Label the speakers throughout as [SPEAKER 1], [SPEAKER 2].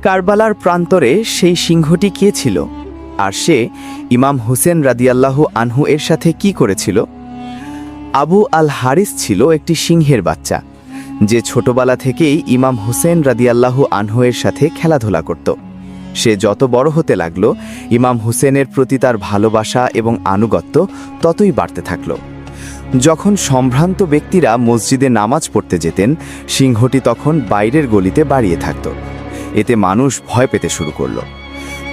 [SPEAKER 1] কারবালার প্রান্তরে সেই সিংহটি কে ছিল, আর সে ইমাম হুসেন রাদিয়াল্লাহু আনহু এর সাথে কি করেছিল? আবু আল হারিস ছিল একটি সিংহের বাচ্চা, যে ছোটবেলা থেকেই ইমাম হুসেন রাদিয়াল্লাহু আনহু এর সাথে খেলাধুলা করত। সে যত বড় হতে লাগল, ইমাম হুসেনের প্রতি তার ভালোবাসা এবং আনুগত্য ততই বাড়তে থাকল। যখন সম্ভ্রান্ত ব্যক্তিরা মসজিদে নামাজ পড়তে যেতেন, সিংহটি তখন বাইরের গলিতে বাড়িয়ে থাকত। এতে মানুষ ভয় পেতে শুরু করল।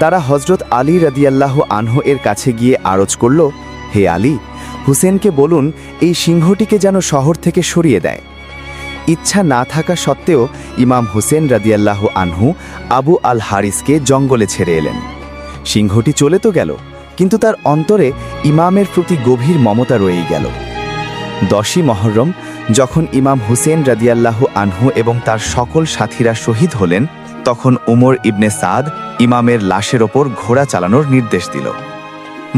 [SPEAKER 1] তারা হজরত আলী রাদিয়াল্লাহু আনহু এর কাছে গিয়ে আরজ করল, হে আলী, হুসেনকে বলুন এই সিংহটিকে যেন শহর থেকে সরিয়ে দেয়। ইচ্ছা না থাকা সত্ত্বেও ইমাম হুসেন রাদিয়াল্লাহু আনহু আবু আল হারিসকে জঙ্গলে ছেড়ে এলেন। সিংহটি চলে তো গেল, কিন্তু তার অন্তরে ইমামের প্রতি গভীর মমতা রয়েই গেল। 10ই মহরম যখন ইমাম হুসেন রাদিয়াল্লাহু আনহু এবং তার সকল সাথীরা শহীদ হলেন, তখন উমর ইবনে সাদ ইমামের লাশের ওপর ঘোড়া চালানোর নির্দেশ দিল।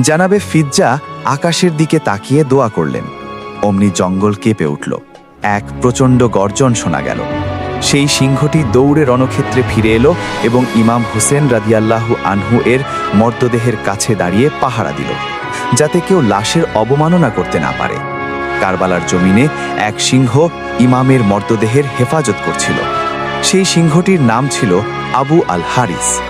[SPEAKER 1] জানাবে ফিজ্জা আকাশের দিকে তাকিয়ে দোয়া করলেন। অমনি জঙ্গল কেঁপে উঠল। এক প্রচণ্ড গর্জন শোনা গেল। সেই সিংহটি দৌড়ে রণক্ষেত্রে ফিরে এলো এবং ইমাম হুসেন রাদিয়াল্লাহু আনহু এর মর্তদেহের কাছে দাঁড়িয়ে পাহারা দিল, যাতে কেউ লাশের অবমাননা করতে না পারে। কারবালার জমিনে এক সিংহ ইমামের মর্তদেহের হেফাজত করছিল। সেই সিংহটির নাম ছিল আবু আল হারিস।